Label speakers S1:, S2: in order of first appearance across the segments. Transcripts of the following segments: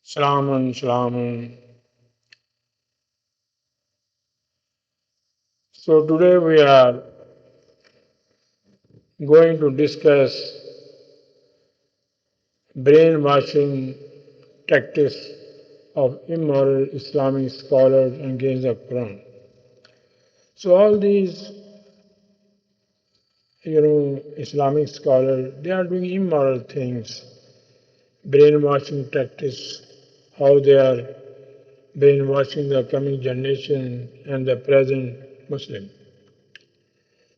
S1: Salamun, salamun. So today we are going to discuss brainwashing tactics of immoral Islamic scholars against the Quran. So all these, Islamic scholars, they are doing immoral things, brainwashing tactics, how they are brainwashing the coming generation and the present Muslim.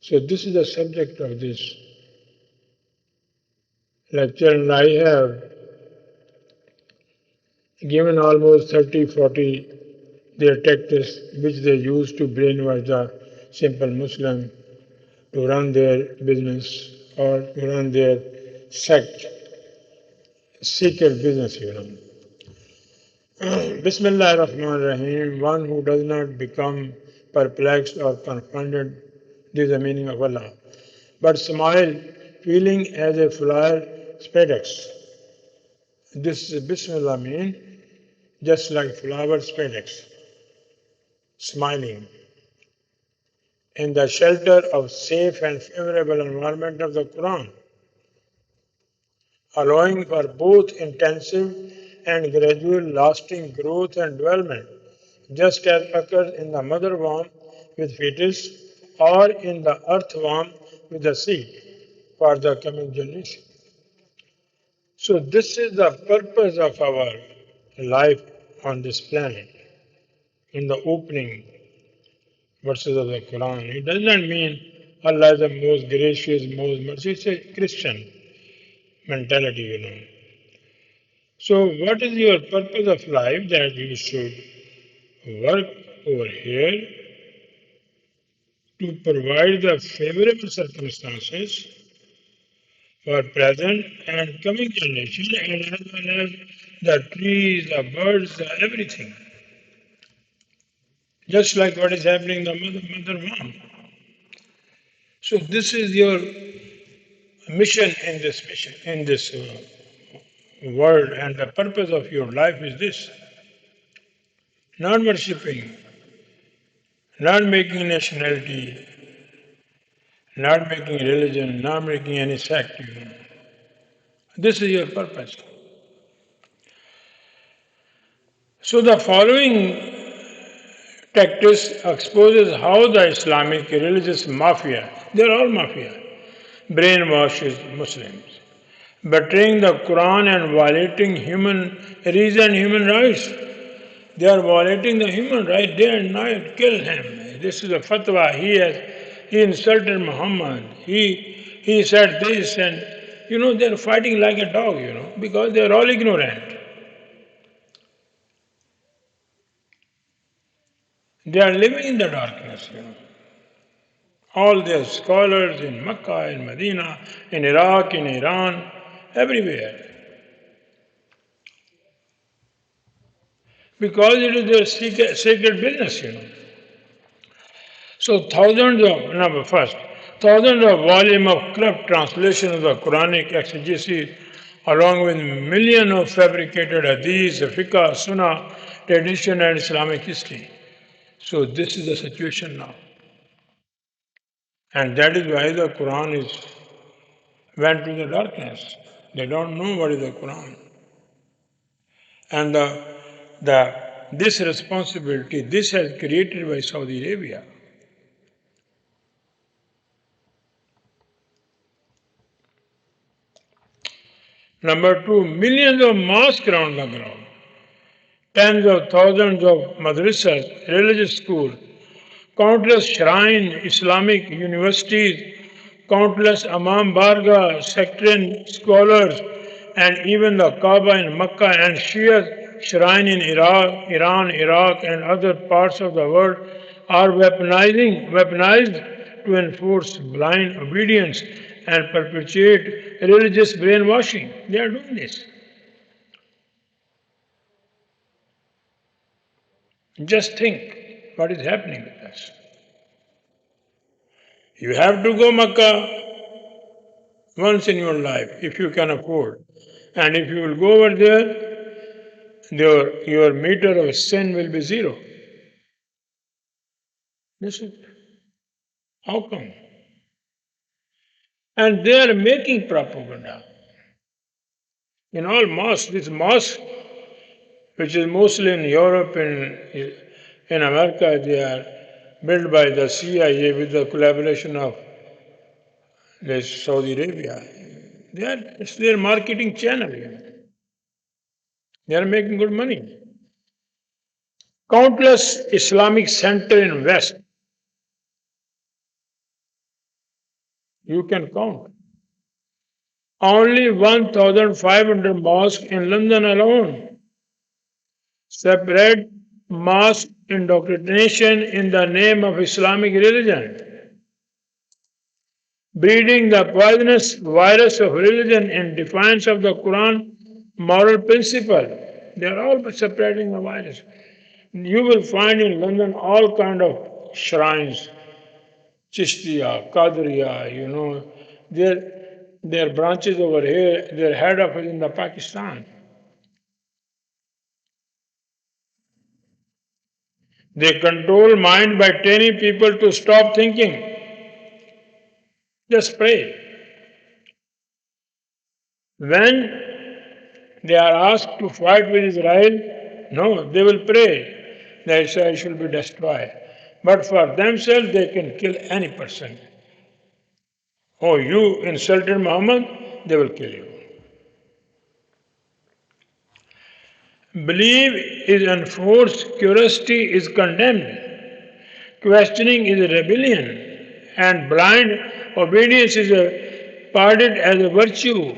S1: So this is the subject of this lecture, and I have given almost 30, 40 their tactics which they use to brainwash the simple Muslim to run their business or to run their sect, secret business. Bismillah ar-Rahman ar-Rahim, one who does not become perplexed or confounded, this is the meaning of Allah, but smile, feeling as a flower spadix. This Bismillah means just like flower spadix, smiling, in the shelter of safe and favorable environment of the Quran, allowing for both intensive and gradual lasting growth and development, just as occurs in the mother womb with fetus or in the earth womb with the seed for the coming generation. So this is the purpose of our life on this planet. In the opening verses of the Quran, it does not mean Allah is the most gracious, most merciful. It's a Christian mentality. So what is your purpose of life? That you should work over here to provide the favorable circumstances for present and coming generation, and as well as the trees, the birds, everything. Just like what is happening in the mother womb. So this is your mission in this world, and the purpose of your life is this: not worshipping, not making nationality, not making religion, not making any sect. This is your purpose. So the following tactics exposes how the Islamic religious mafia, they are all mafia, brainwashes Muslims, betraying the Quran and violating human reason, human rights. They are violating the human right day and night. Kill him. This is a fatwa. He insulted Muhammad. He said this, and they're fighting like a dog. Because they're all ignorant. They are living in the darkness. All their scholars in Mecca, in Medina, in Iraq, in Iran, everywhere. Because it is their sacred business. So thousands of volumes of corrupt translation of the Quranic exegesis, along with millions of fabricated hadith, fiqh, sunnah, tradition, and Islamic history. So this is the situation now. And that is why the Quran went to the darkness. They don't know what is the Quran. And this responsibility, this has created by Saudi Arabia. Number two, millions of mosques around the globe, tens of thousands of madrasas, religious schools, countless shrine Islamic universities, countless Imam Barga, sectarian scholars, and even the Kaaba in Mecca and Shia shrine in Iran, Iraq, and other parts of the world are weaponized to enforce blind obedience and perpetuate religious brainwashing. They are doing this. Just think what is happening with us. You have to go Makkah once in your life if you can afford. And if you will go over there, your meter of sin will be zero. This is how come? And they are making propaganda. In all mosques, this mosque, which is mostly in Europe and in America, they are built by the CIA with the collaboration of Saudi Arabia. It's their marketing channel. They are making good money. Countless Islamic center in West, you can count. Only 1,500 mosques in London alone. Separate mass indoctrination in the name of Islamic religion. Breeding the poisonous virus of religion in defiance of the Quran moral principle. They are all spreading the virus. You will find in London all kind of shrines, Chishtiya, Qadriya, their branches over here, their head office in the Pakistan. They control mind by telling people to stop thinking. Just pray. When they are asked to fight with Israel, no, they will pray that Israel should be destroyed. But for themselves, they can kill any person. Oh, you insulted Muhammad, they will kill you. Belief is enforced, curiosity is condemned, questioning is a rebellion, and blind obedience is pardoned as a virtue.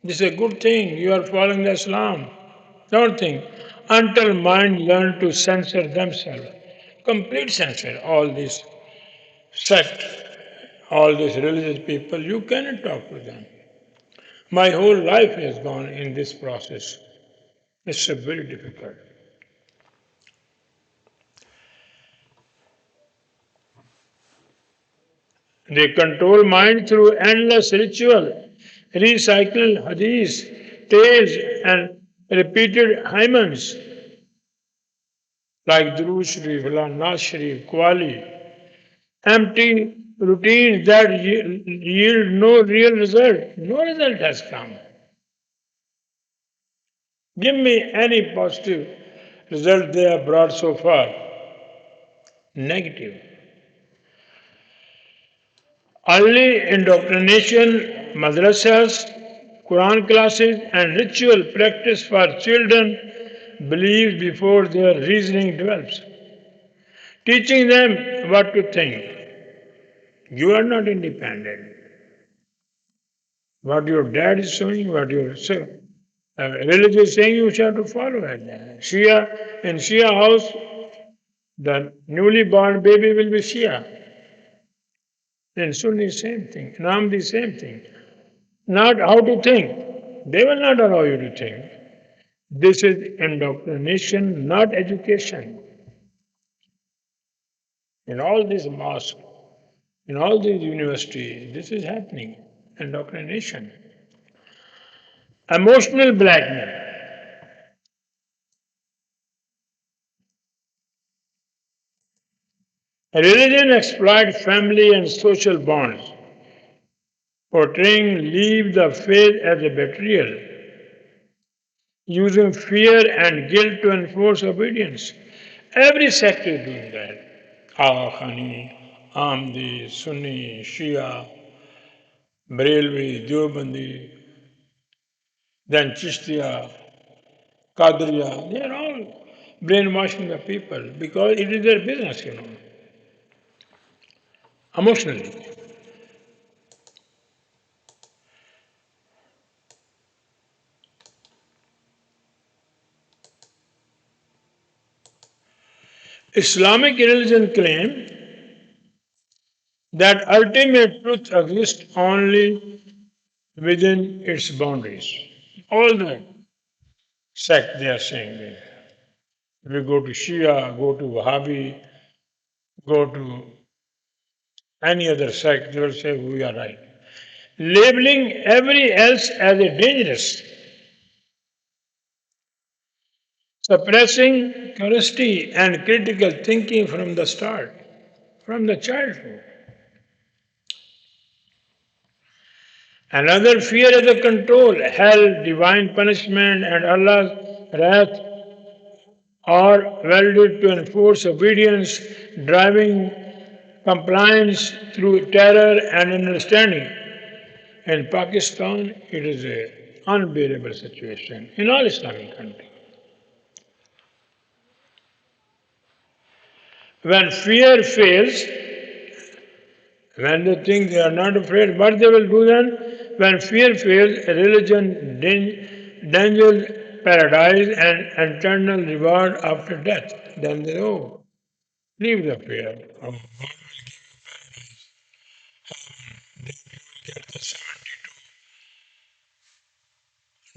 S1: This is a good thing. You are following the Islam. Don't think. Until mind learn to censor themselves. Complete censor all these sect, all these religious people. You cannot talk to them. My whole life has gone in this process. It's very difficult. They control mind through endless ritual, recycled hadiths, tales, and repeated hymns like Durood Sharif, Nas Sharif, Qawwali, empty routines that yield no real result. No result has come. Give me any positive result they have brought so far. Negative. Early indoctrination, madrasas, Quran classes, and ritual practice for children believe before their reasoning develops. Teaching them what to think. You are not independent. What your dad is saying, what your religion is saying, you have to follow it. Shia, in Shia house, the newly born baby will be Shia. In Sunni, same thing. In Ahmadi, same thing. Not how to think. They will not allow you to think. This is indoctrination, not education. In all these mosques, in all these universities, this is happening. Indoctrination. Emotional blackmail. Religion exploits family and social bonds, portraying leave the faith as a betrayal, using fear and guilt to enforce obedience. Every sect is doing that. Khani, Ahmadi, Sunni, Shia, Barelvi, Deobandi, then Chishtiya, Qadriya, they are all brainwashing the people because it is their business, emotionally. Islamic religion claims that ultimate truth exists only within its boundaries. All the sect they are saying this. If you go to Shia, go to Wahhabi, go to any other sect, they will say we are right. Labeling every else as a dangerous. suppressing curiosity and critical thinking from the start, from the childhood. Another fear is the control, hell, divine punishment, and Allah's wrath are welded to enforce obedience, driving compliance through terror and understanding. In Pakistan, it is an unbearable situation in all Islamic countries. When fear fails, when they think they are not afraid, what they will do then? When fear fails, religion dangers paradise and eternal reward after death. Then they, oh, leave the fear. Oh, God will get the 72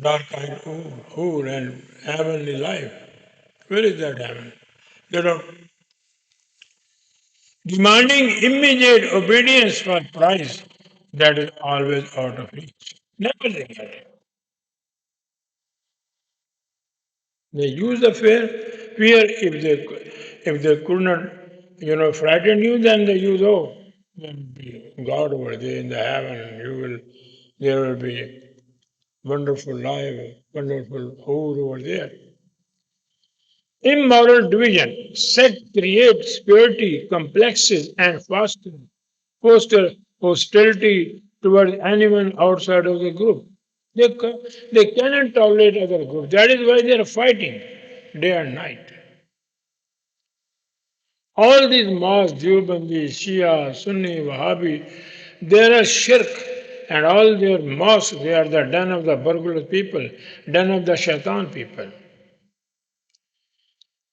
S1: dark eyed Hur and heavenly life. Where is that heaven? They don't. Demanding immediate obedience for price that is always out of reach. Never they get it. They use the fear if they could not, frighten you, then they use, oh, there will be God over there in the heaven, there will be wonderful life, wonderful food over there. Immoral division. Sect creates purity, complexes, and foster hostility towards anyone outside of the group. They cannot tolerate other groups. That is why they are fighting day and night. All these mosques, Deobandi, Shia, Sunni, Wahhabi, they are shirk. And all their mosques, they are the den of the burglar people, den of the shaitan people.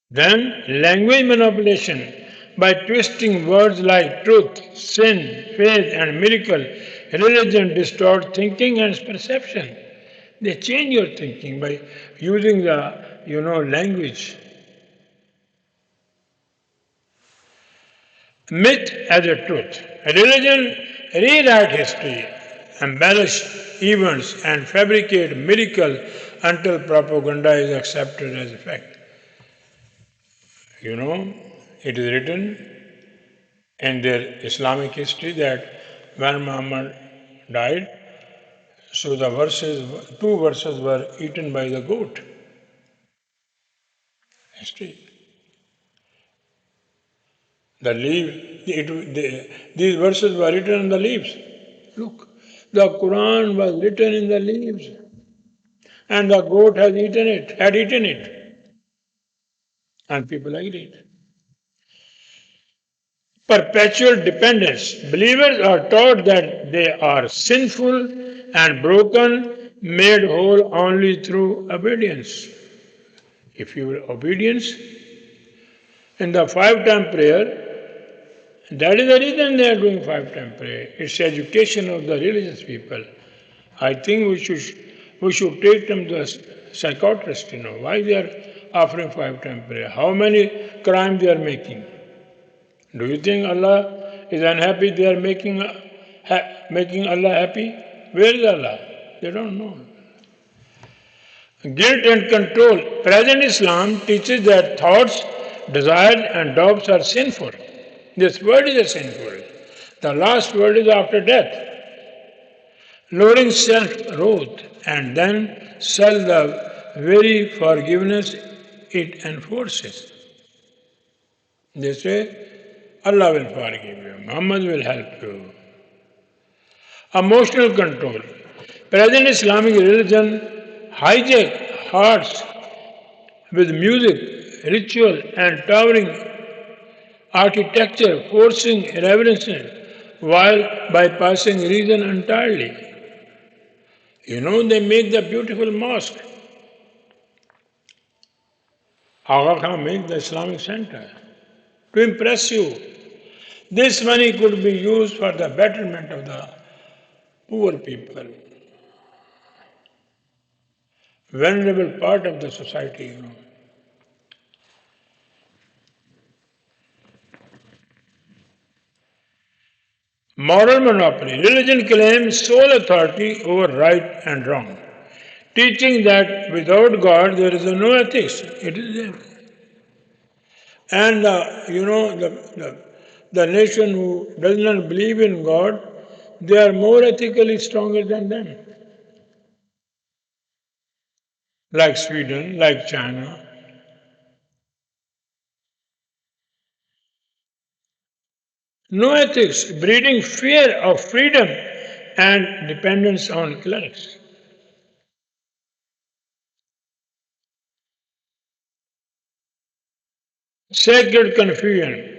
S1: Then language manipulation by twisting words like truth, sin, faith, and miracle. Religion distorts thinking and perception. They change your thinking by using the language. Myth as a truth. Religion rewrite history, embellish events, and fabricate miracle until propaganda is accepted as a fact. It is written in their Islamic history that when Muhammad died, so two verses were eaten by the goat. History. These verses were written on the leaves. Look, the Quran was written in the leaves, and the goat had eaten it, and people agreed. Perpetual dependence. Believers are taught that they are sinful and broken, made whole only through obedience. If you will obedience in the 5-time prayer, that is the reason they are doing 5-time prayer. It's education of the religious people. I think we should take them to a psychiatrist, why they are offering 5-time prayer. How many crimes they are making? Do you think Allah is unhappy? They are making Allah happy? Where is Allah? They don't know. Guilt and control. Present Islam teaches that thoughts, desires, and doubts are sinful. This world is sinful. The last world is after death. Lowering self-worth and then self-love, very forgiveness it enforces. They say, Allah will forgive you. Muhammad will help you. Emotional control. Present Islamic religion hijack hearts with music, ritual, and towering architecture, forcing reverence while bypassing reason entirely. They make the beautiful mosque. Aga Khan make the Islamic center to impress you. This money could be used for the betterment of the poor people, vulnerable part of the society. Moral monopoly. Religion claims sole authority over right and wrong, teaching that without God there is no ethics. It is there. And the nation who does not believe in God, they are more ethically stronger than them. Like Sweden, like China. No ethics, breeding fear of freedom and dependence on clerics. Sacred confusion.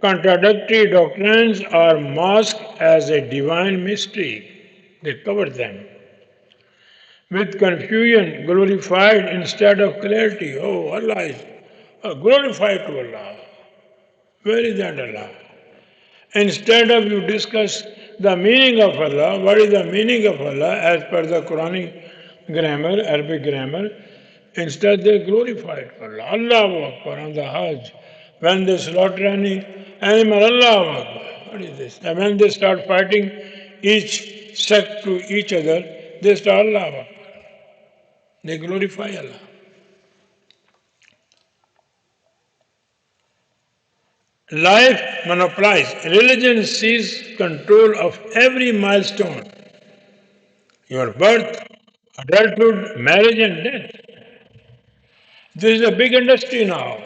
S1: Contradictory doctrines are masked as a divine mystery. They cover them. With confusion glorified instead of clarity. Oh, Allah is glorified to Allah. Where is that Allah? Instead of you discuss the meaning of Allah, what is the meaning of Allah as per the Quranic grammar, Arabic grammar, instead they glorify it for Allah. Allahu Akbar on the Hajj. When they slaughter any animal, Allahu Akbar. What is this? And when they start fighting each sect to each other, they start Allahu Akbar. They glorify Allah. Life monopolized. Religion seizes control of every milestone. Your birth, adulthood, marriage, and death. This is a big industry now.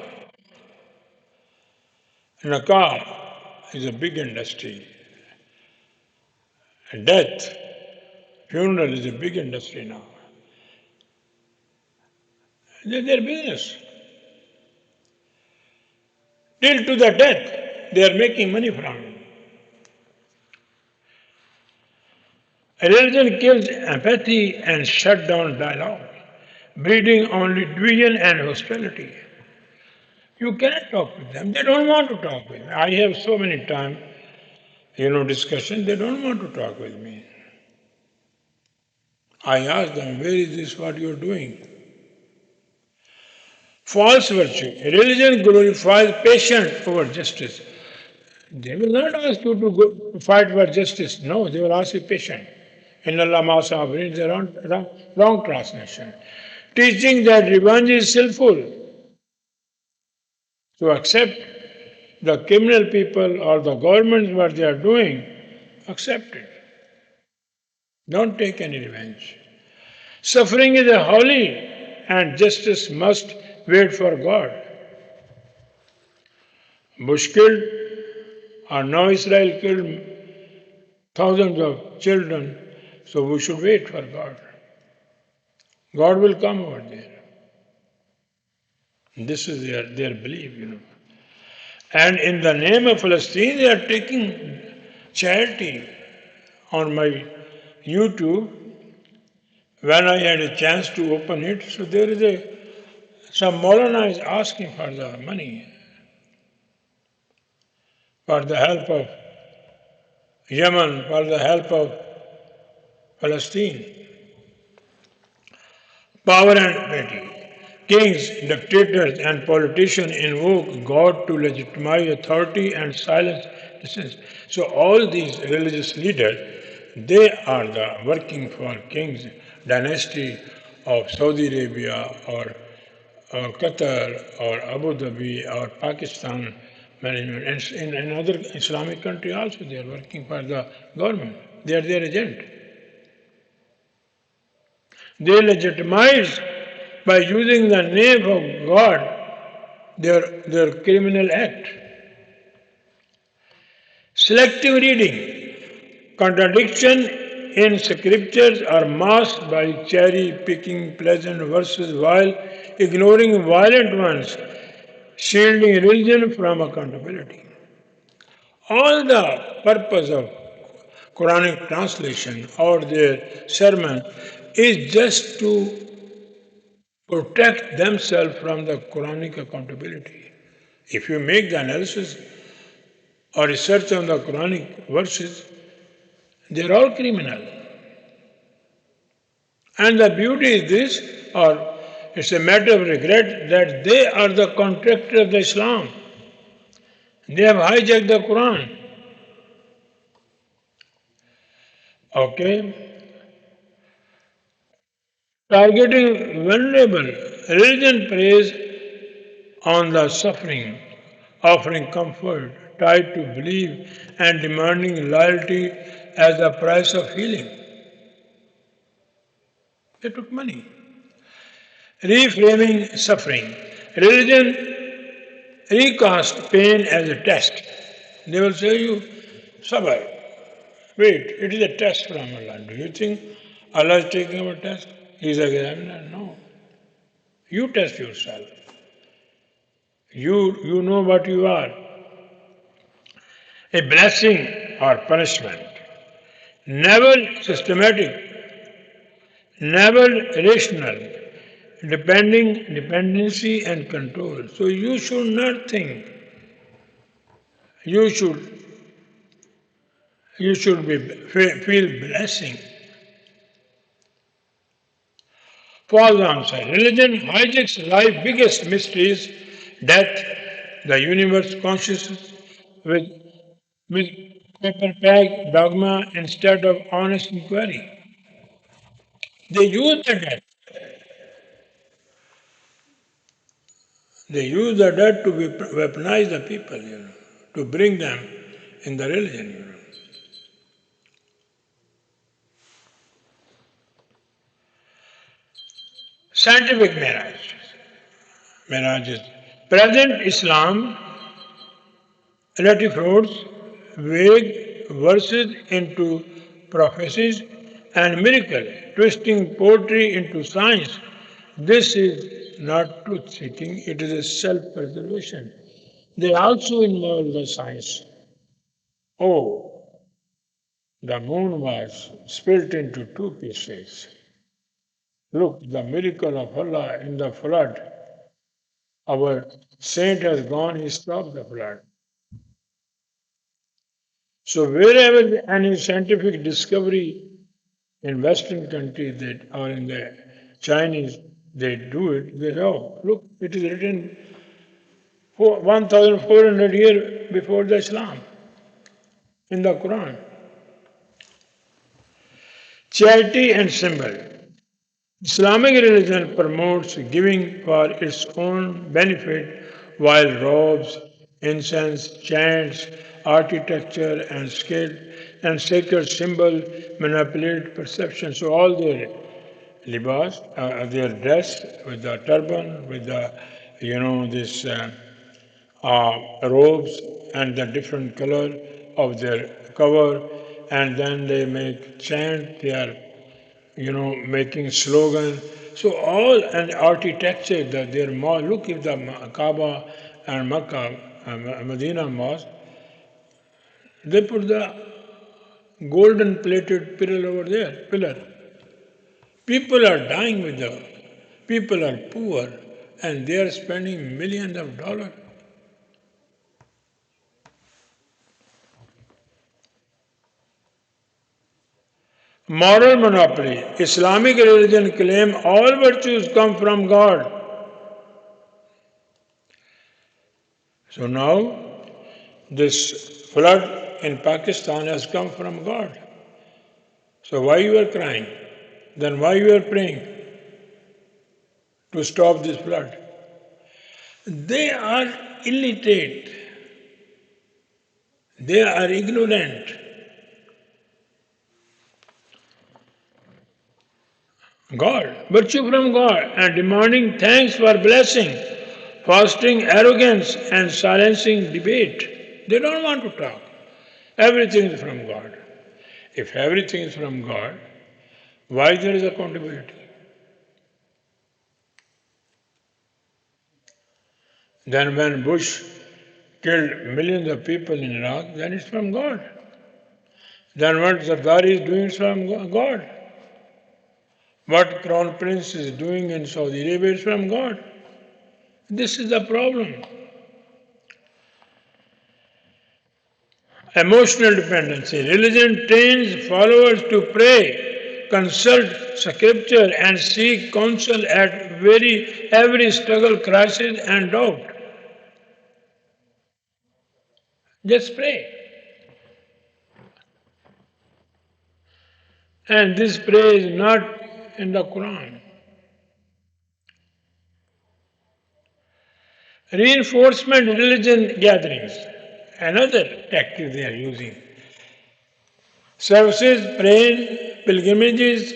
S1: Nakah is a big industry. Death, funeral is a big industry now. They're their business. Till to the death, they are making money from it. Religion kills empathy and shut down dialogue, breeding only division and hostility. You cannot talk with them. They don't want to talk with me. I have so many times, discussion. They don't want to talk with me. I ask them, where is this what you are doing? False virtue. Religion glorifies patience over justice. They will not ask you to go fight for justice. No, they will ask you patient. In Allah Masabri, the wrong translation. Teaching that revenge is sinful. To accept the criminal people or the governments what they are doing, accept it. Don't take any revenge. Suffering is a holy and justice must wait for God. Bush killed or now Israel killed thousands of children, so we should wait for God. God will come over there. This is their belief. And in the name of Palestine, they are taking charity. On my YouTube, when I had a chance to open it, so there is some Maulana is asking for the money for the help of Yemen, for the help of Palestine. Power and piety. Kings, dictators, and politicians invoke God to legitimize authority and silence dissent. So all these religious leaders, they are the working for kings, dynasty of Saudi Arabia or Qatar or Abu Dhabi or Pakistan management. And in other Islamic countries also they are working for the government. They are their agent. They legitimize by using the name of God their criminal act. Selective reading. Contradiction in scriptures are masked by cherry picking pleasant verses while ignoring violent ones, shielding religion from accountability. All the purpose of Quranic translation or their sermon is just to protect themselves from the Quranic accountability. If you make the analysis or research on the Quranic verses, they're all criminal. And the beauty is this, or it's a matter of regret, that they are the contractor of the Islam. They have hijacked the Quran. Okay? Targeting vulnerable, religion preys on the suffering, offering comfort, tied to belief, and demanding loyalty as the price of healing. They took money. Reframing suffering. Religion recast pain as a test. They will say you suffer. Wait, it is a test from Allah. Do you think Allah is taking our test? He is an examiner? No. You test yourself. You know what you are. A blessing or punishment. Never systematic, never rational, dependency and control. So you should not think. You should you should feel blessing. False answer. Religion hijacks life's biggest mysteries, death, the universe consciousness, with, with copper peg dogma instead of honest inquiry. They use the death. They use the death to weaponize the people, to bring them in the religion. Scientific marriages. Present Islam ratifies vague verses into prophecies and miracle, twisting poetry into science. This is not truth seeking, it is a self preservation. They also involve the science. Oh, the moon was split into two pieces. Look, the miracle of Allah in the flood. Our saint has gone, he stopped the flood. So wherever any scientific discovery in Western countries that or in the Chinese, they do it, they say, oh, look, it is written 1,400 years before the Islam in the Quran. Charity and symbol. Islamic religion promotes giving for its own benefit, while robes, incense, chants, architecture, and sacred symbol manipulate perception. So all their libas, their dress with the turban, with the this robes and the different color of their cover, and then they make chant. They are making slogan. So all and architecture that their mosque. Look, if the Kaaba and Makkah, Medina mosque, they put the golden plated pillar over there. Pillar. People are dying with them. People are poor, and they are spending millions of dollars. Moral monopoly. Islamic religion claim all virtues come from God. So now this flood in Pakistan has come from God. So why you are crying? Then why you are praying to stop this flood? They are illiterate. They are ignorant. God, virtue from God, and demanding thanks for blessing, fostering arrogance and silencing debate. They don't want to talk. Everything is from God. If everything is from God, why there is accountability? Then when Bush killed millions of people in Iraq, then it's from God. Then what Zardari is doing is from God. What Crown Prince is doing in Saudi Arabia is from God. This is the problem. Emotional dependency. Religion trains followers to pray, consult scripture, and seek counsel at every struggle, crisis, and doubt. Just pray. And this prayer is not in the Quran. Reinforcement religion gatherings, another tactic they are using. Services, praying, pilgrimages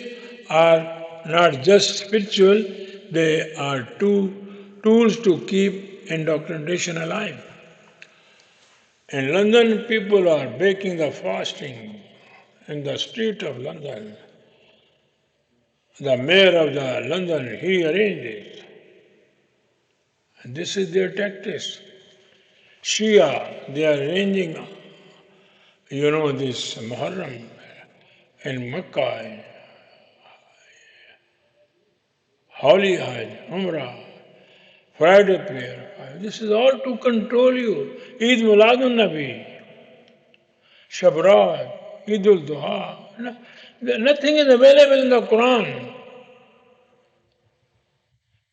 S1: are not just spiritual, they are tools to keep indoctrination alive. In London, people are breaking the fasting in the street of London. The mayor of the London, he arranged it. And this is their tactics. Shia, they are arranging, this Muharram in Mecca, Holy Hajj, Umrah, Friday prayer. This is all to control you. Eid Muladun Nabi, Shabrat, Eid ul Duha. Nothing is available in the Quran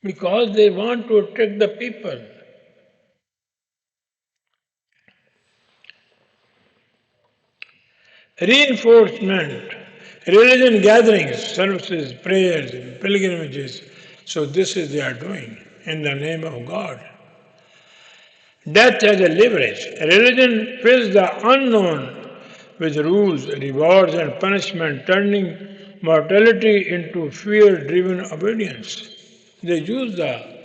S1: because they want to attract the people. Reinforcement, religion gatherings, services, prayers, pilgrimages. So this is they are doing in the name of God. Death as a leverage. Religion fills the unknown with rules, rewards, and punishment, turning mortality into fear-driven obedience. They use the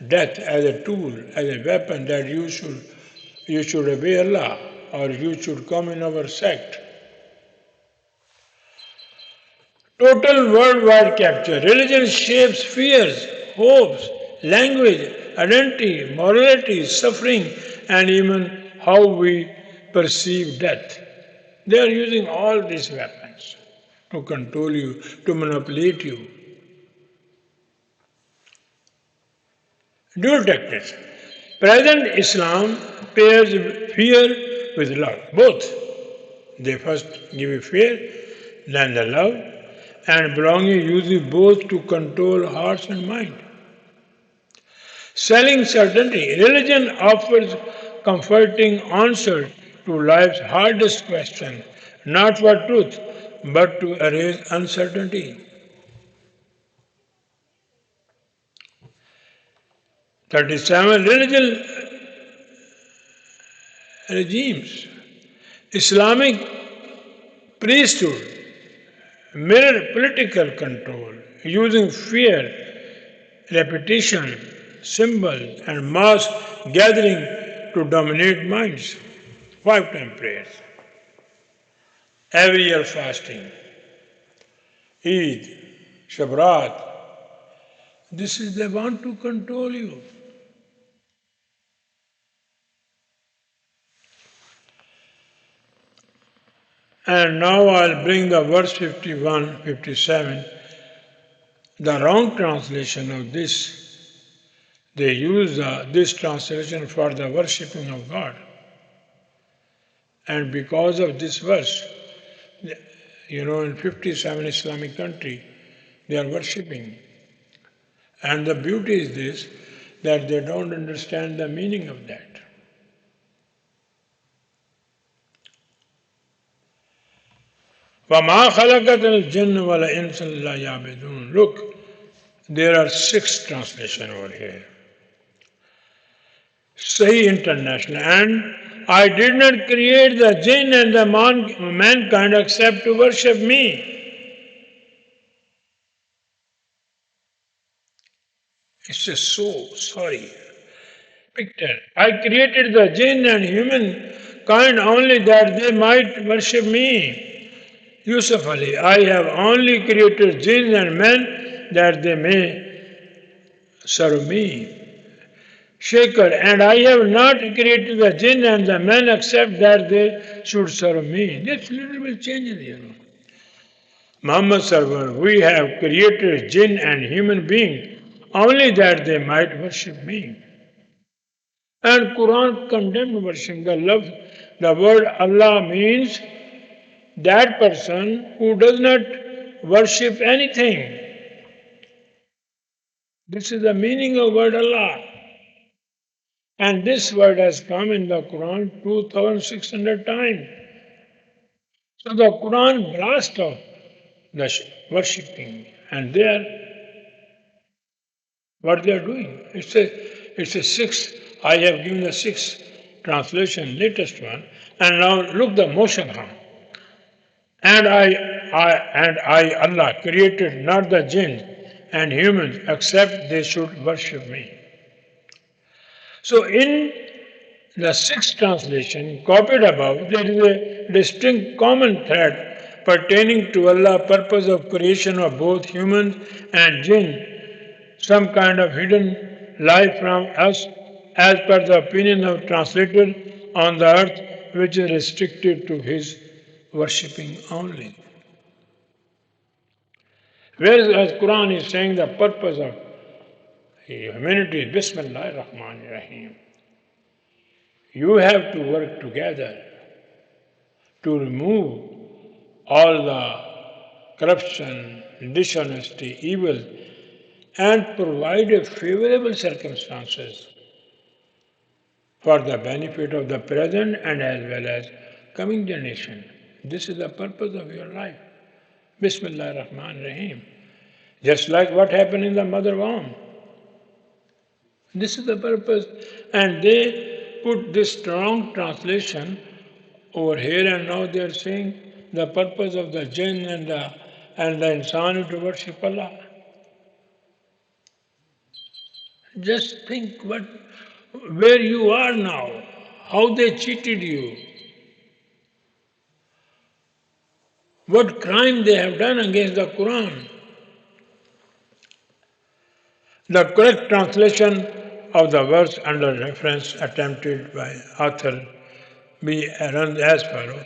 S1: death as a tool, as a weapon that you should obey Allah or you should come in our sect. Total worldwide capture. Religion shapes fears, hopes, language, identity, morality, suffering, and even how we perceive death. They are using all these weapons to control you, to manipulate you. Dual tactics. Present Islam pairs fear with love. Both. They first give you fear, then the love, and belonging uses both to control hearts and mind. Selling certainty. Religion offers comforting answer to life's hardest question, not for truth, but to erase uncertainty. 37. Religion regimes. Islamic priesthood mirror political control using fear, repetition, symbols, and mass gathering to dominate minds. 5 time prayers. Every year fasting. Eid, Shabrat. This is they want to control you. And now I'll bring the verse 51, 57, the wrong translation of this. They use this translation for the worshipping of God. And because of this verse, in 57 Islamic countries, they are worshipping. And the beauty is this, that they don't understand the meaning of that. وَمَا خَلَقَتِ الْجِنَّ وَالْإِنسَ إِلَّا يَعْبُدُونَ. Look, there are 6 translations over here. Sahih International. And I did not create the jinn and the mankind except to worship me. It's just so sorry. Picture. I created the jinn and humankind only that they might worship me. Yusuf Ali, I have only created jinn and men that they may serve me. Shaker, and I have not created the jinn and the men except that they should serve me. This little bit changes, Muhammad server, we have created jinn and human being only that they might worship me. And Quran condemned worship. The word Allah means that person who does not worship anything. This is the meaning of word Allah. And this word has come in the Quran 2600 times. So the Quran blasts off the worshipping. And what they are doing. It's a 6 I have given the sixth translation, latest one, and now look the motion harm. And I, Allah, created not the jinn and humans except they should worship me. So in the sixth translation, copied above, there is a distinct common thread pertaining to Allah's purpose of creation of both humans and jinn, some kind of hidden life from us, as per the opinion of translator on the earth, which is restricted to his worshipping only. Whereas Quran is saying the purpose of humanity is Bismillah ar-Rahman ar-Rahim. You have to work together to remove all the corruption, dishonesty, evil, and provide a favorable circumstances for the benefit of the present and as well as coming generation. This is the purpose of your life. Bismillah ar-Rahman ar-Rahim. Just like what happened in the mother womb. This is the purpose. And they put this strong translation over here, and now they are saying the purpose of the jinn and the insan is to worship Allah. Just think where you are now, how they cheated you, what crime they have done against the Quran. The correct translation of the verse under reference attempted by author runs as follows.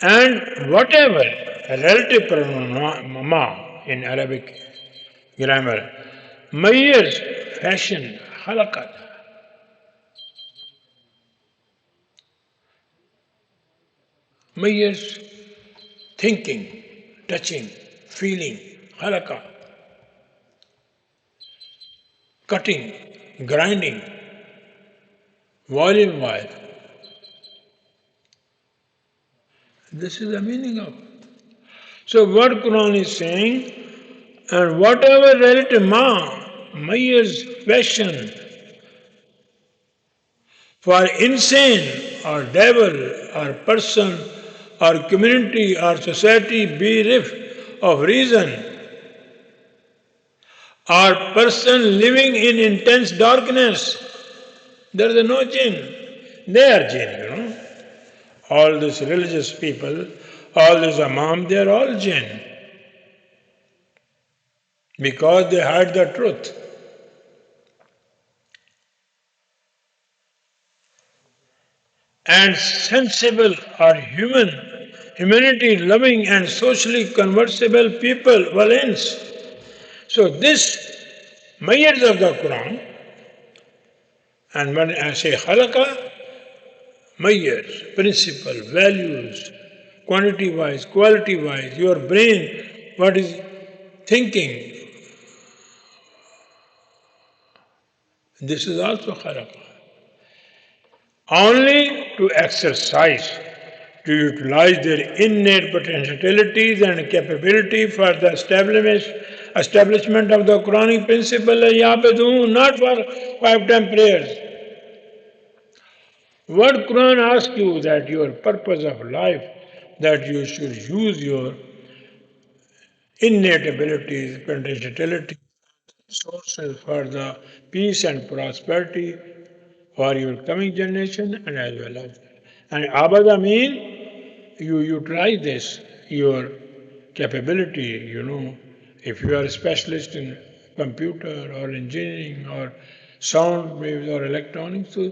S1: And whatever relative pronoun ma in Arabic grammar, mayers fashion halakat, mayers thinking, touching, feeling, halaka, cutting, grinding, volume-wise. This is the meaning of. So what Quran is saying, and whatever relative mayers fashion for insane or devil or person or community or society bereft of reason, or person living in intense darkness, there is no jinn. They are jinn, All these religious people, all these imam, they are all jinn. Because they hide the truth. And sensible or humanity loving and socially conversable people, valence. So this mayors of the Quran, and when I say halaka, mayors, principle, values, quantity-wise, quality-wise, your brain, what is thinking. This is also halaka. Only to exercise, to utilize their innate potentialities and capability for the establishment of the Quranic principle, not for 5 time prayers. What Quran asks you that your purpose of life, that you should use your innate abilities, potentiality, sources for the peace and prosperity for your coming generation and as well as. And abada means you utilize this, your capability, if you are a specialist in computer or engineering or sound waves or electronics, so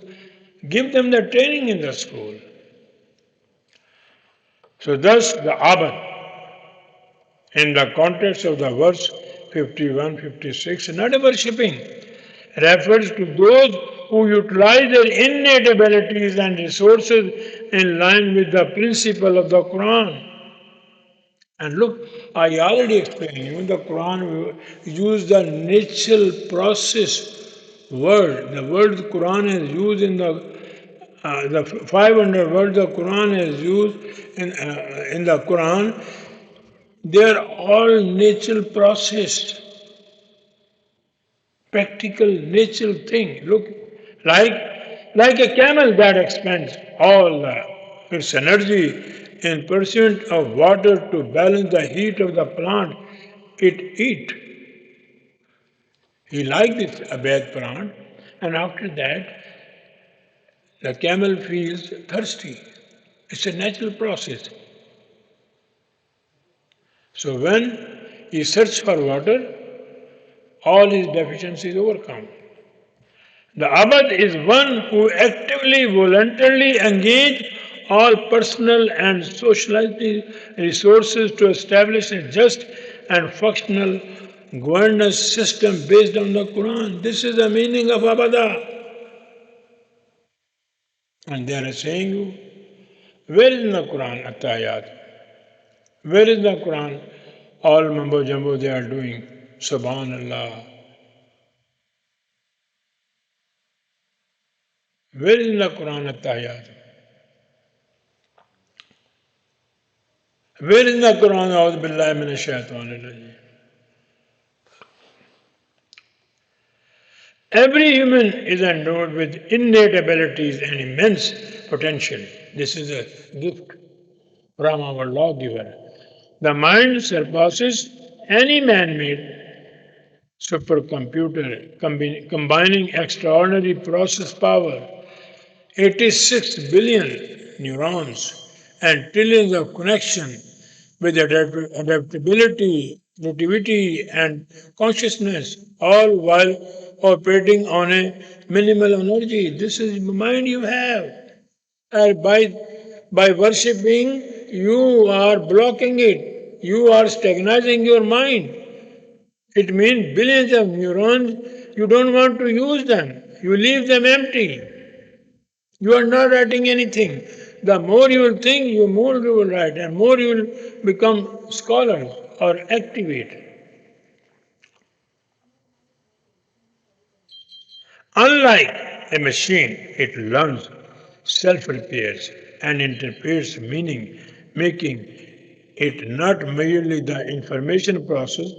S1: give them the training in the school. So thus the abad, in the context of the verse 51, 56, not a worshipping, refers to those who utilize their innate abilities and resources in line with the principle of the Quran. And look, I already explained you, the Quran used the natural process word. The word Quran is used in the 500 words the Quran is used in the Quran. They are all natural process, practical, natural thing. Look, Like, like a camel that expends all its energy in pursuit of water to balance the heat of the plant it eat. He liked this abed plant, and after that, the camel feels thirsty. It's a natural process. So when he searches for water, all his deficiencies overcome. The abad is one who actively, voluntarily engage all personal and socialized resources to establish a just and functional governance system based on the Quran. This is the meaning of abada. And they are saying you, where is in the Quran atayat? Where is the Quran? All mumbo jumbo they are doing. Subhanallah. Where is in the Quran atayat? Where is the Quran? A'udhu billahi minash shaitanir rajim. Every human is endowed with innate abilities and immense potential. This is a gift from our lawgiver. The mind surpasses any man made supercomputer, combining extraordinary process power, 86 billion neurons, and trillions of connections with adaptability, creativity, and consciousness, all while operating on a minimal energy. This is the mind you have. And by worshipping, you are blocking it. You are stagnizing your mind. It means billions of neurons, you don't want to use them. You leave them empty. You are not writing anything. The more you will think, the more you will write, and more you will become scholars or activate. Unlike a machine, it learns, self repairs, and interprets meaning, making it not merely the information process,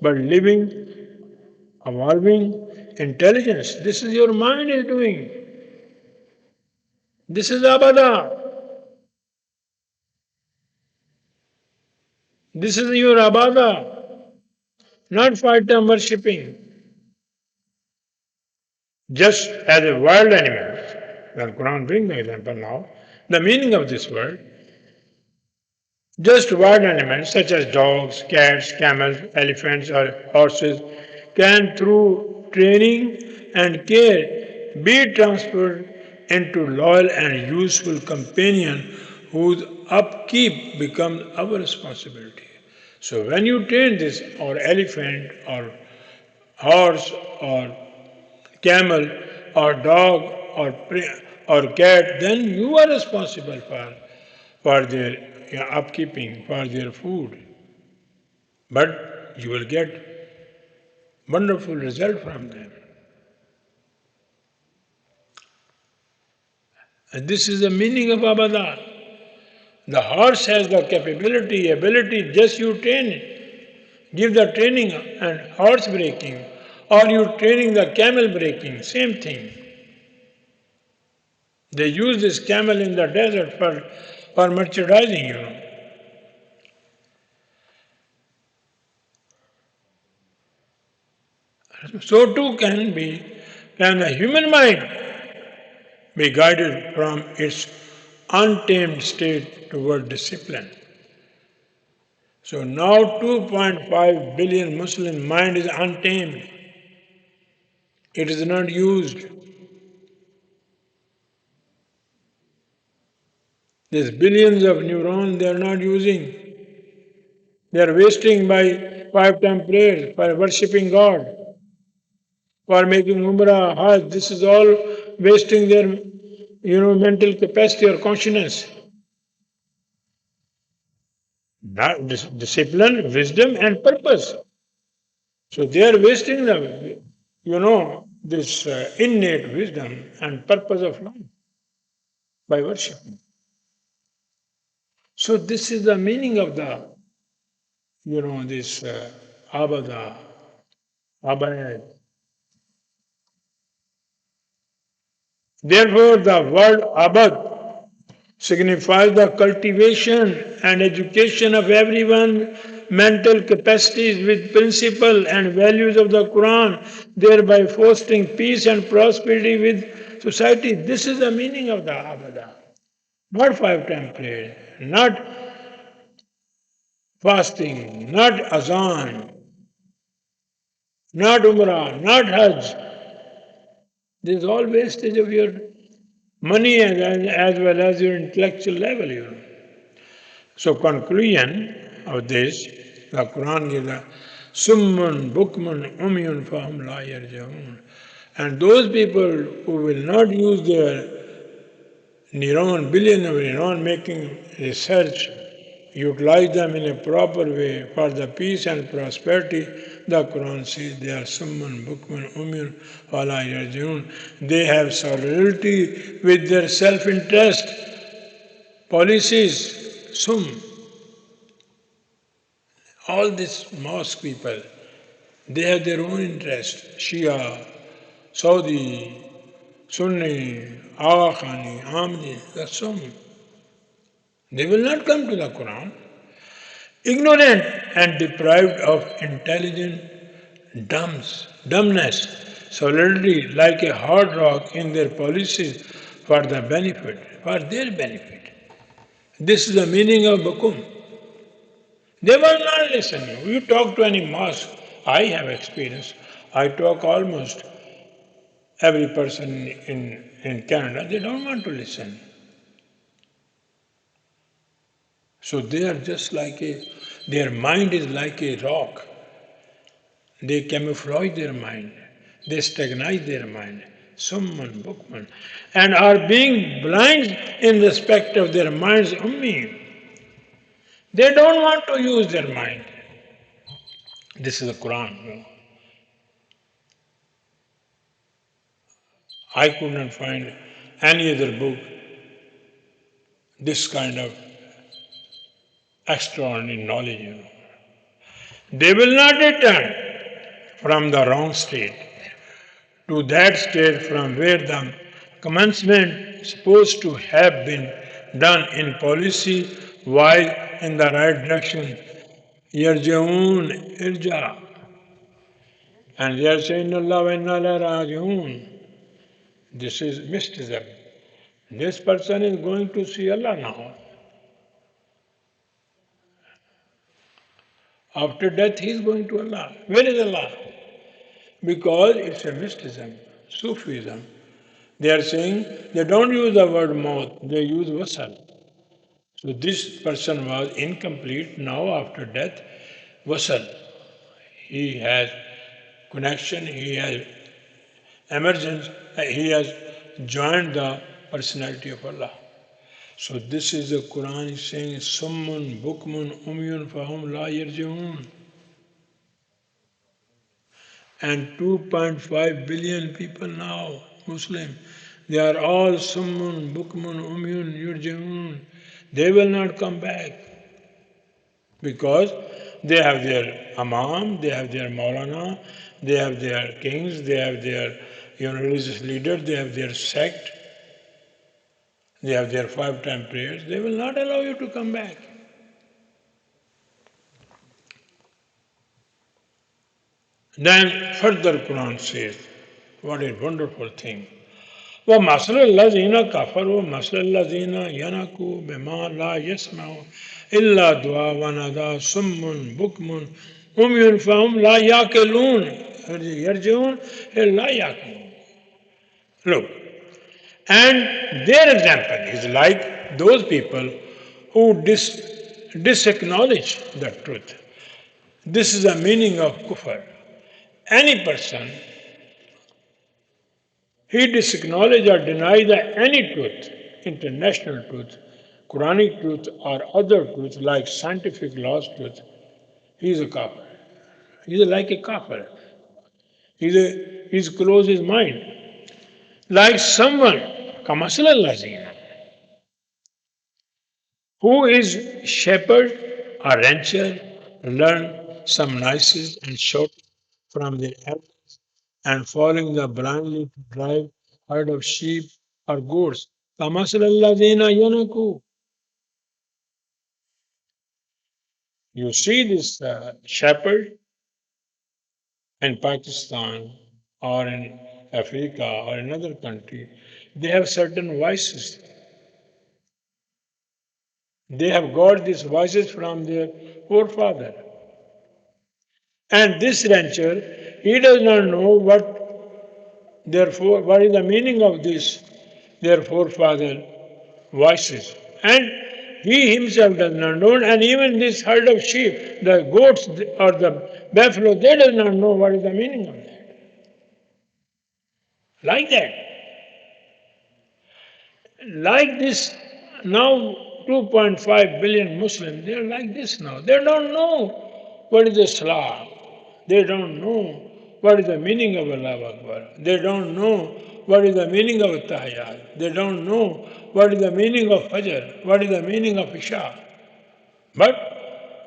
S1: but living, evolving intelligence. This is your mind is doing. This is abada. This is your abada, not fighter worshipping. Just as a wild animal, the Quran brings the example now, the meaning of this word, just wild animals such as dogs, cats, camels, elephants, or horses can, through training and care, be transferred into loyal and useful companion whose upkeep becomes our responsibility. So when you train this or elephant or horse or camel or dog or cat, then you are responsible for their upkeeping, for their food. But you will get wonderful result from them. And this is the meaning of Abada. The horse has the capability, ability, just you train it. Give the training and horse breaking, or you training the camel breaking, same thing. They use this camel in the desert for merchandising, So too can the human mind be guided from its untamed state toward discipline. So now 2.5 billion Muslim mind is untamed. It is not used. There's billions of neurons they are not using. They are wasting by 5 time prayers, for worshipping God, for making Umrah, Hajj. This is all wasting their mental capacity or consciousness. Not discipline, wisdom, and purpose. So they are wasting this innate wisdom and purpose of life by worshiping. So this is the meaning of this abada, abada, Therefore, the word abad signifies the cultivation and education of everyone's mental capacities with principles and values of the Quran, thereby fostering peace and prosperity with society. This is the meaning of the abada. Not five-time prayer, not fasting, not azan, not umrah, not hajj. This is all wastage of your money as well as your intellectual level. So conclusion of this, the Quran gives a summun, bukmun, umyun fahum la yarjaun. And those people who will not use their neuron, billion of neuron making research, utilize them in a proper way for the peace and prosperity, the Quran says they are summun, bukmun, umyun, fala yarjaun. They have solidarity with their self-interest policies, all these mosque people, they have their own interest. Shia, Saudi, Sunni, Agha Khani, Amni, that's some. They will not come to the Quran. Ignorant and deprived of dumbness, solidity like a hard rock in their policies for the benefit, for their benefit. This is the meaning of Bakum. They will not listen. You talk to any mosque, I have experience. I talk almost every person in Canada, they don't want to listen. So they are just like their mind is like a rock. They camouflage their mind. They stagnize their mind. Summan, Bukman. And are being blind in respect of their minds ummi. They don't want to use their mind. This is the Quran. I could not find any other book this kind of extraordinary knowledge. They will not return from the wrong state to that state from where the commencement is supposed to have been done in policy while in the right direction. Yarjaun irja. And they are saying Allah wa inna ilayhi raji'un. This is mysticism. This person is going to see Allah now. After death, he is going to Allah. Where is Allah? Because it's a mysticism, Sufism. They are saying they don't use the word maut, they use wasal. So this person was incomplete. Now after death, wasal. He has connection, he has emergence, he has joined the personality of Allah. So this is the Quran is saying, Summun, Bukmun, Umyun, Fahum, La Yarji'un. And 2.5 billion people now, Muslim, they are all Summun, Bukmun, Umyun, Yurji'un. They will not come back because they have their Imam, they have their Maulana, they have their kings, they have their religious leaders, they have their sect, they have their five-time prayers. They will not allow you to come back. Then further Quran says, what a wonderful thing. وَمَثَلُ الَّذِينَ كَفَرُوا مَثَلُ الَّذِينَ يَنَكُوا بِمَا لَا يَسْمَعُوا إِلَّا دُعَاءً وَنَدَاءً صُمٌّ بُكْمٌ عُمْيٌ فَهُمْ لَا يَعْقِلُونَ يَرْجِعُونَ لَا يَعْقِلُونَ. Look, and their example is like those people who disacknowledge the truth. This is the meaning of kufr. Any person, he disacknowledge or deny any truth, international truth, Quranic truth, or other truth like scientific laws truth, he is a kafir. He is like a kafir. He's closed his mind. Like someone, kamasal lazina, who is shepherd or rancher, learn some nices and short from their elders and following the blindly to drive herd of sheep or goats. كَمَثَلِ الَّذِينَ يَنَكُوا. You see this shepherd in Pakistan or in Africa or another country, they have certain vices. They have got these vices from their forefather. And this rancher, he does not know what is the meaning of this, their forefather vices. And he himself does not know, and even this herd of sheep, the goats or the buffalo, they does not know what is the meaning of that. Like that. Like this, now 2.5 billion Muslims, they are like this now. They don't know what is Islam. They don't know what is the meaning of Allah Akbar. They don't know what is the meaning of Tahiyyat. They don't know what is the meaning of Fajr, what is the meaning of Isha. But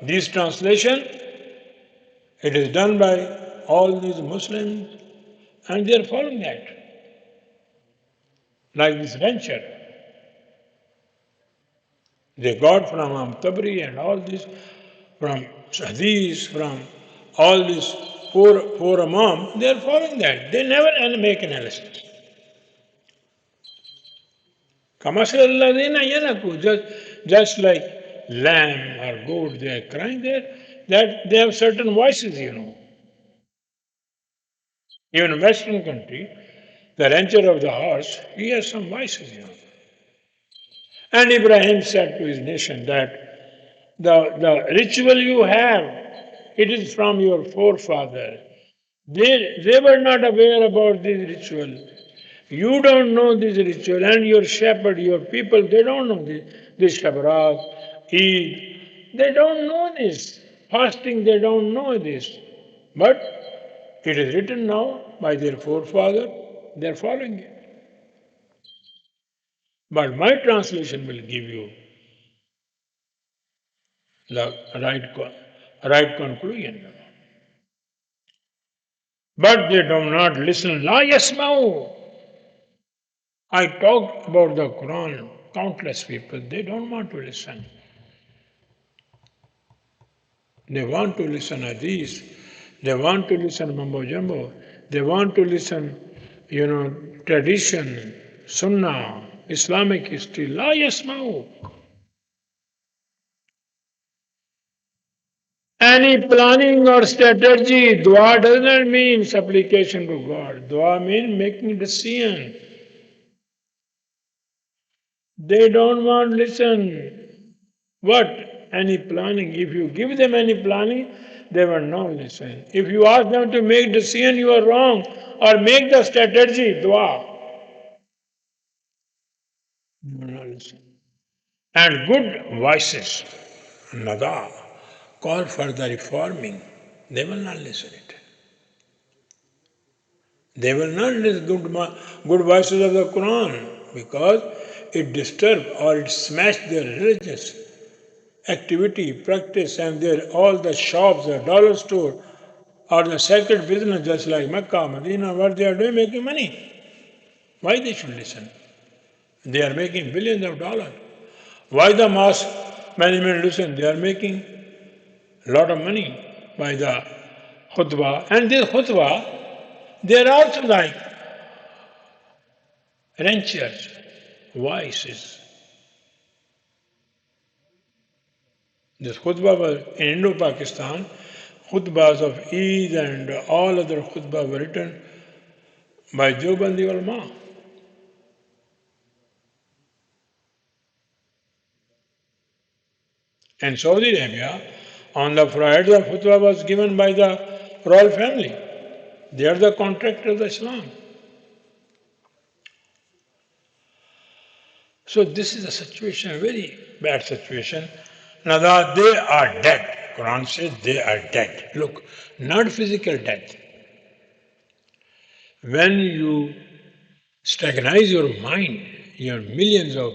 S1: this translation, it is done by all these Muslims and they are following that. Like this venture. They got from Tabri and all this, from Hadith, from all these four Imam, they are following that. They never make analysis. Just like lamb or goat, they are crying there, that they have certain voices, Even in Western country, the rancher of the horse, he has some voices. And Ibrahim said to his nation that the ritual you have, it is from your forefather. They were not aware about this ritual. You don't know this ritual, and your shepherd, your people, they don't know this Shabbat, Eid. They don't know this. Fasting, they don't know this. But it is written now by their forefather, they are following it. But my translation will give you the right conclusion. But they do not listen. La yasma'u. I talked about the Quran, countless people, they don't want to listen. They want to listen Hadith, they want to listen Mambo Jumbo, they want to listen, tradition, Sunnah, Islamic history. La yasma'u. Any planning or strategy, dua does not mean supplication to God. Dua means making decision. They don't want to listen. What? Any planning. If you give them any planning, they will not listen. If you ask them to make decision, you are wrong. Or make the strategy, dua. They will not listen. And good voices, nada, call for the reforming. They will not listen it. They will not listen good voices of the Quran because it disturbs or it smashed their religious activity, practice, and all the shops, the dollar store, or the sacred business, just like Mecca, Medina, what they are doing, making money. Why they should listen? They are making billions of dollars. Why the mosque management listen? They are making a lot of money by the khutbah. And this khutbah, they are also like ranchers, voices. This khutbah was in Indo-Pakistan, khutbahs of Eid and all other khutbahs were written by Jobandi ulama. In Saudi Arabia, on the Friday, the khutbah was given by the royal family. They are the contractors of Islam. So this is a situation, a very bad situation. Now that they are dead. Quran says they are dead. Look, not physical death. When you stagnize your mind, your millions of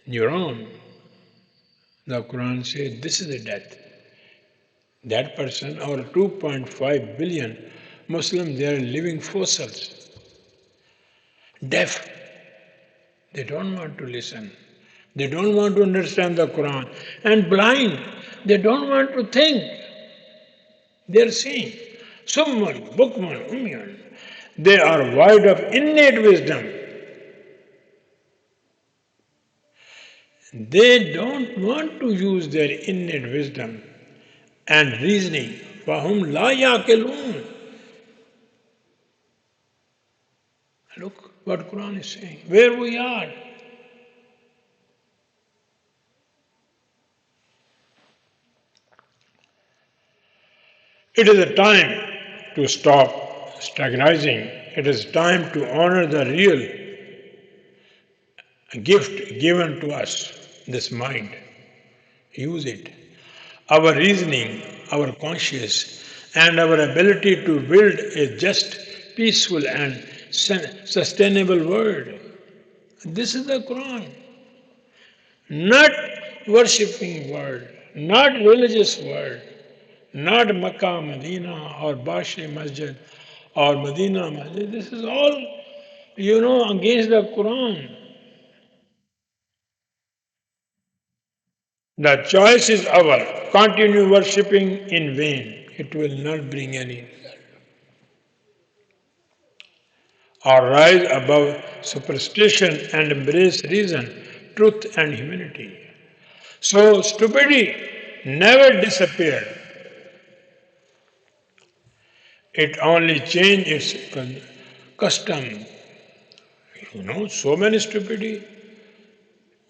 S1: neurons, the Quran says this is a death. That person, our 2.5 billion Muslims, they are living fossils, deaf. They don't want to listen. They don't want to understand the Quran. And blind, they don't want to think. They are seeing. Summan, Bukman, Umyan. They are void of innate wisdom. They don't want to use their innate wisdom and reasoning. Wahum la yaqilun. Look what Quran is saying. Where we are. It is a time to stop stagnizing. It is time to honor the real gift given to us, this mind. Use it. Our reasoning, our conscience, and our ability to build a just, peaceful, and sustainable world. This is the Quran. Not worshipping world, not religious world, not Makkah, Medina, or Bashi Masjid, or Medina Masjid. This is all, against the Quran. The choice is ours. Continue worshipping in vain. It will not bring any result. Or rise above superstition and embrace reason, truth, and humanity. So stupidity never disappeared. It only changed its custom. So many stupidity.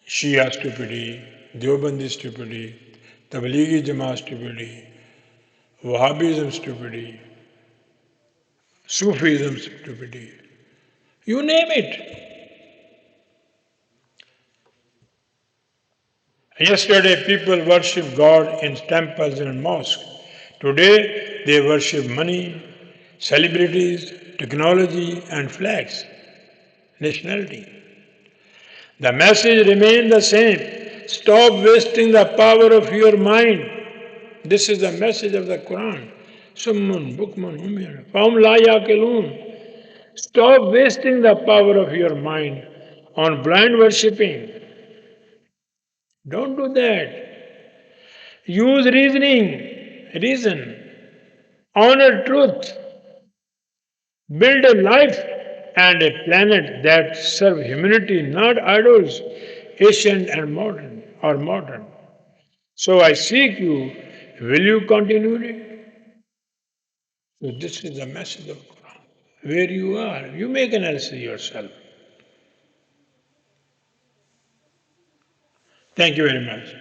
S1: Shia stupidity, Deobandi stupidity, Tablighi Jamaat stupidity, Wahhabism stupidity, Sufism stupidity. You name it. Yesterday people worship God in temples and mosques. Today they worship money, celebrities, technology and flags, nationality. The message remains the same. Stop wasting the power of your mind. This is the message of the Quran. Summun, bukmun, umyan. Fahum la yaqilun. Stop wasting the power of your mind on blind worshipping. Don't do that. Use reason, honor truth, build a life and a planet that serve humanity, not idols, ancient and modern. So I seek you. Will you continue it? So this is the message of Quran. Where you are, you make analysis yourself. Thank you very much.